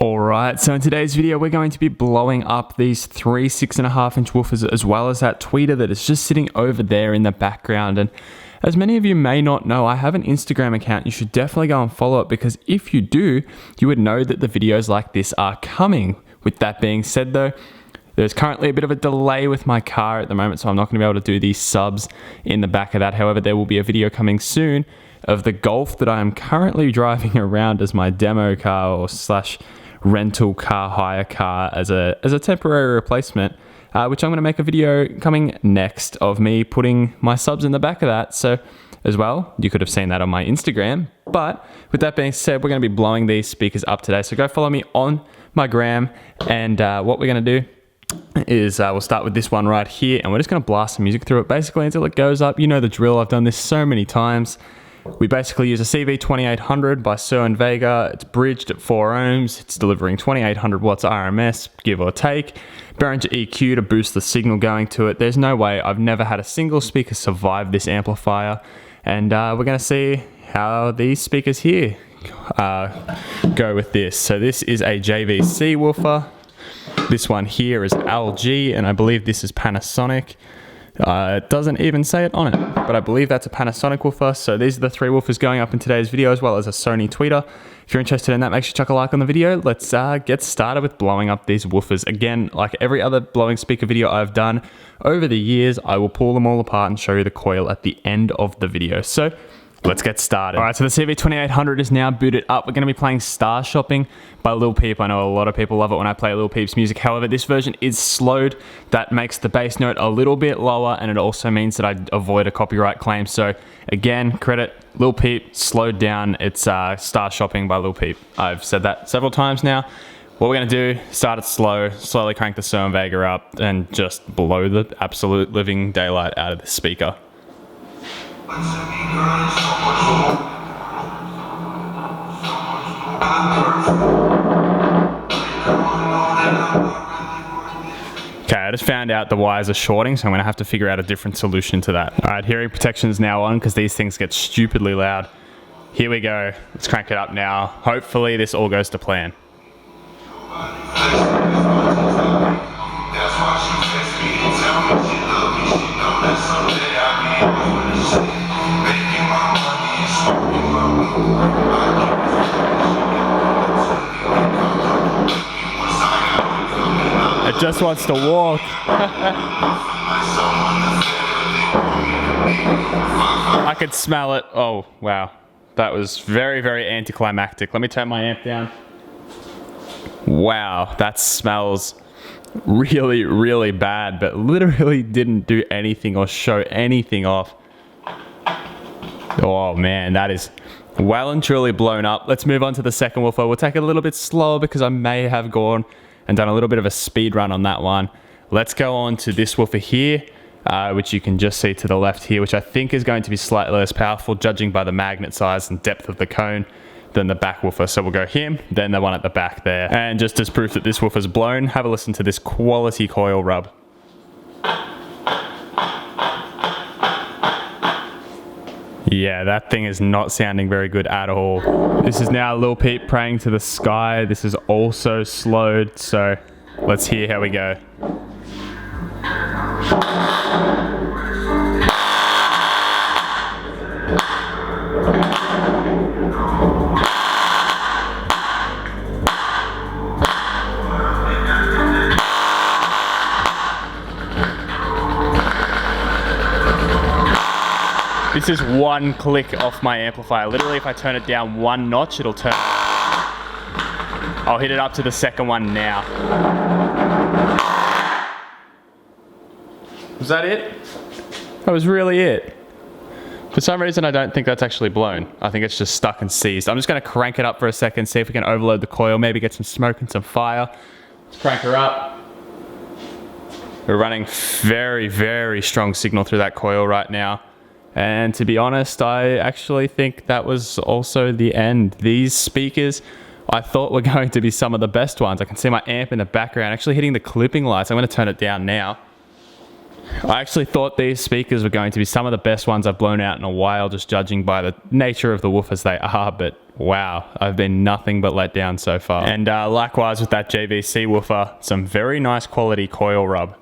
Alright, so in today's video we're going to be blowing up these three 6.5-inch woofers as well as that tweeter that is just sitting over there in the background. And as many of you may not know, I have an Instagram account. You should definitely go and follow it, because if you do, you would know that the videos like this are coming. With that being said though, there's currently a bit of a delay with my car at the moment, so I'm not going to be able to do these subs in the back of that. However, there will be a video coming soon of the Golf that I am currently driving around as my demo car or slash rental car, hire car, as a temporary replacement, which I'm going to make a video coming next of me putting my subs in the back of that. So as well, you could have seen that on my Instagram. But with that being said, we're going to be blowing these speakers up today. So go follow me on my gram, and what we're going to do is we'll start with this one right here, and we're just going to blast some music through it basically until it goes up. You know the drill, I've done this so many times. We basically use a CV2800 by Sir and Vega. It's bridged at 4 ohms. It's delivering 2800 watts RMS, give or take. Behringer EQ to boost the signal going to it. There's no way, I've never had a single speaker survive this amplifier. And we're going to see how these speakers here go with this. So this is a JVC woofer. This one here is LG, and I believe this is Panasonic. It doesn't even say it on it, but I believe that's a Panasonic woofer. So these are the three woofers going up in today's video, as well as a Sony tweeter. If you're interested in that, make sure you chuck a like on the video. Let's get started with blowing up these woofers. Again, like every other blowing speaker video I've done over the years, I will pull them all apart and show you the coil at the end of the video. So let's get started. All right, so the CV2800 is now booted up. We're going to be playing Star Shopping by Lil Peep. I know a lot of people love it when I play Lil Peep's music. However, this version is slowed. That makes the bass note a little bit lower, and it also means that I avoid a copyright claim. So again, credit Lil Peep, slowed down. It's Star Shopping by Lil Peep. I've said that several times now. What we're going to do, start it slow, slowly crank the Sir and Vega up, and just blow the absolute living daylight out of the speaker. Okay, I just found out the wires are shorting, so I'm going to have to figure out a different solution to that. Alright, hearing protection is now on because these things get stupidly loud. Here we go. Let's crank it up now. Hopefully this all goes to plan. It just wants to walk. I could smell it. Oh, wow. That was very, very anticlimactic. Let me turn my amp down. Wow, that smells really, really bad, but literally didn't do anything or show anything off. Oh man, that is well and truly blown up. Let's move on to the second woofer. We'll take it a little bit slower because I may have gone and done a little bit of a speed run on that one. Let's go on to this woofer here, which you can just see to the left here, which I think is going to be slightly less powerful, judging by the magnet size and depth of the cone, than the back woofer. So we'll go him, then the one at the back there. And just as proof that this woofer's blown, have a listen to this quality coil rub. Yeah, that thing is not sounding very good at all. This is now Lil Peep praying to the sky. This is also slowed, so let's hear how we go. This is one click off my amplifier. Literally, if I turn it down one notch, it'll turn. I'll hit it up to the second one now. Was that it? That was really it. For some reason, I don't think that's actually blown. I think it's just stuck and seized. I'm just going to crank it up for a second, see if we can overload the coil, maybe get some smoke and some fire. Let's crank her up. We're running very, very strong signal through that coil right now. And to be honest, I actually think that was also the end. These speakers, I thought were going to be some of the best ones. I can see my amp in the background actually hitting the clipping lights. I'm going to turn it down now. I actually thought these speakers were going to be some of the best ones I've blown out in a while, just judging by the nature of the woofers they are, but wow, I've been nothing but let down so far. And likewise with that JVC woofer, some very nice quality coil rub.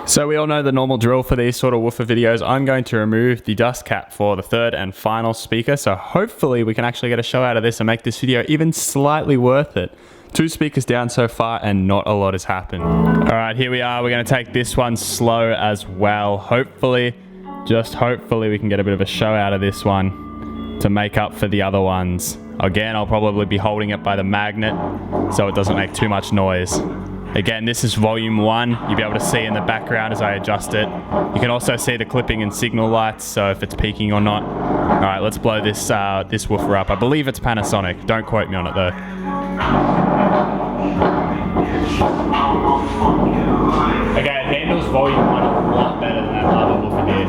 So we all know the normal drill for these sort of woofer videos. I'm going to remove the dust cap for the third and final speaker, so hopefully we can actually get a show out of this and make this video even slightly worth it. 2 speakers down so far and not a lot has happened. Alright, here we are. We're going to take this one slow as well. Hopefully, just hopefully we can get a bit of a show out of this one to make up for the other ones. Again, I'll probably be holding it by the magnet so it doesn't make too much noise. Again, this is volume 1. You'll be able to see in the background as I adjust it. You can also see the clipping and signal lights, so if it's peaking or not. Alright, let's blow this this woofer up. I believe it's Panasonic. Don't quote me on it though. Okay, it handles volume 1 a lot better than that other woofer did.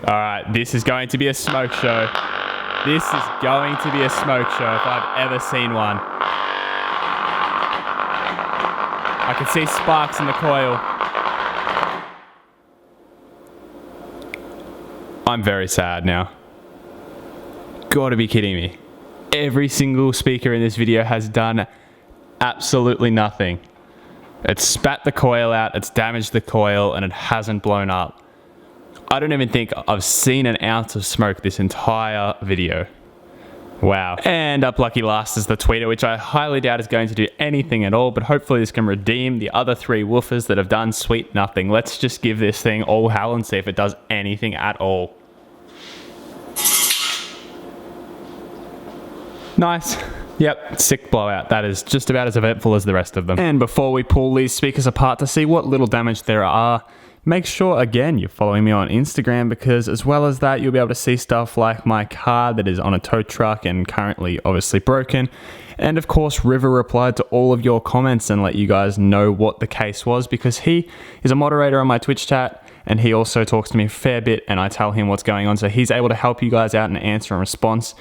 Alright, this is going to be a smoke show. This is going to be a smoke show if I've ever seen one. I can see sparks in the coil. I'm very sad now. Gotta be kidding me. Every single speaker in this video has done absolutely nothing. It's spat the coil out, it's damaged the coil, and it hasn't blown up. I don't even think I've seen an ounce of smoke this entire video. Wow. And up lucky last is the tweeter, which I highly doubt is going to do anything at all, but hopefully this can redeem the other 3 woofers that have done sweet nothing. Let's just give this thing all hell and see if it does anything at all. Nice. Yep, sick blowout. That is just about as eventful as the rest of them. And before we pull these speakers apart to see what little damage there are, make sure, again, you're following me on Instagram, because as well as that, you'll be able to see stuff like my car that is on a tow truck and currently obviously broken. And of course, River replied to all of your comments and let you guys know what the case was, because he is a moderator on my Twitch chat and he also talks to me a fair bit and I tell him what's going on. So he's able to help you guys out and answer and response.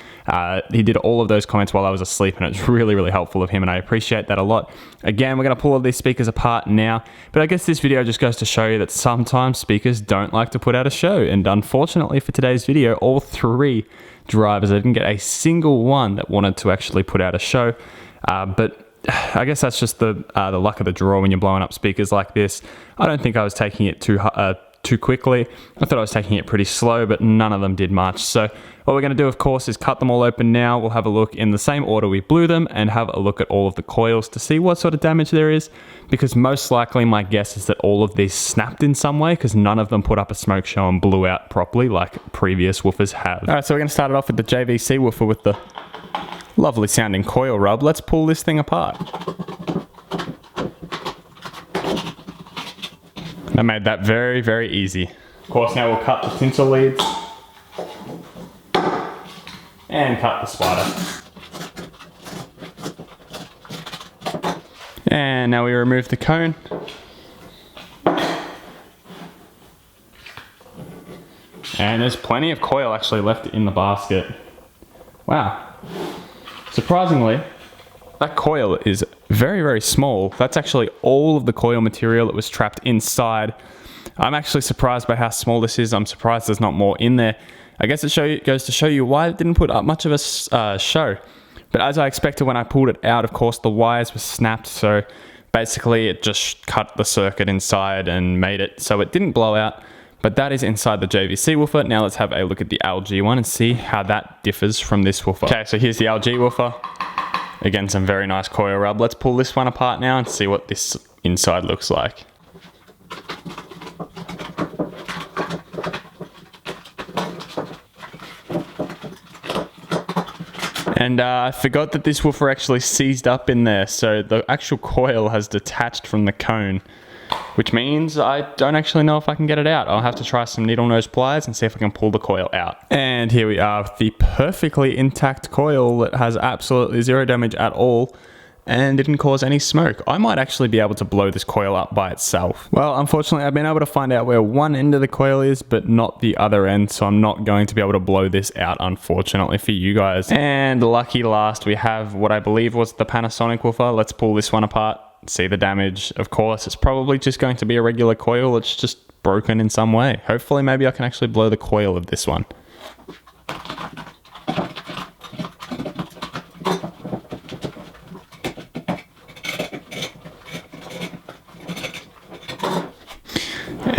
He did all of those comments while I was asleep and it's really, really helpful of him and I appreciate that a lot. Again, we're going to pull all these speakers apart now, but I guess this video just goes to show you that sometimes speakers don't like to put out a show. And unfortunately for today's video, all 3 drivers, I didn't get a single one that wanted to actually put out a show. But I guess that's just the luck of the draw when you're blowing up speakers like this. I don't think I was taking it too quickly. I thought I was taking it pretty slow, but none of them did much. So what we're going to do, of course, is cut them all open now. We'll have a look in the same order we blew them and have a look at all of the coils to see what sort of damage there is, because most likely my guess is that all of these snapped in some way because none of them put up a smoke show and blew out properly like previous woofers have. All right, so we're going to start it off with the JVC woofer with the lovely sounding coil rub. Let's pull this thing apart. I made that very, very easy. Of course, now we'll cut the tinsel leads and cut the spider. And now we remove the cone. And there's plenty of coil actually left in the basket. Wow. Surprisingly, that coil is very, very small. That's actually all of the coil material that was trapped inside. I'm actually surprised by how small this is. I'm surprised there's not more in there. I guess it goes to show you why it didn't put up much of a show. But as I expected when I pulled it out, of course, the wires were snapped. So basically it just cut the circuit inside and made it so it didn't blow out. But that is inside the JVC woofer. Now let's have a look at the LG one and see how that differs from this woofer. Okay, so here's the LG woofer. Again, some very nice coil rub. Let's pull this one apart now and see what this inside looks like. And I forgot that this woofer actually seized up in there, so the actual coil has detached from the cone, which means I don't actually know if I can get it out. I'll have to try some needle nose pliers and see if I can pull the coil out. And here we are with the perfectly intact coil that has absolutely zero damage at all. and didn't cause any smoke. I might actually be able to blow this coil up by itself. Well, unfortunately, I've been able to find out where one end of the coil is, but not the other end, so I'm not going to be able to blow this out, unfortunately, for you guys. And lucky last, we have what I believe was the Panasonic woofer. Let's pull this one apart, see the damage. Of course, it's probably just going to be a regular coil. It's just broken in some way. Hopefully, maybe I can actually blow the coil of this one.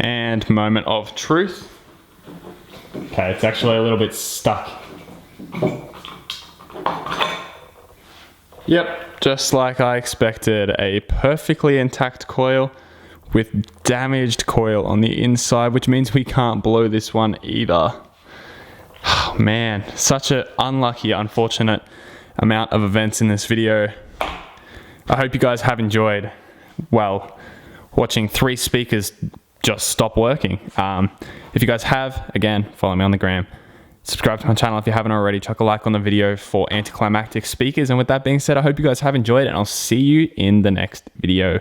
And moment of truth. Okay, it's actually a little bit stuck. Yep, just like I expected, a perfectly intact coil with damaged coil on the inside, which means we can't blow this one either. Oh, man, such an unlucky, unfortunate amount of events in this video. I hope you guys have enjoyed, well, watching 3 speakers just stop working. If you guys have, again, follow me on the gram. Subscribe to my channel if you haven't already. Chuck a like on the video for anticlimactic speakers. And with that being said, I hope you guys have enjoyed, and I'll see you in the next video.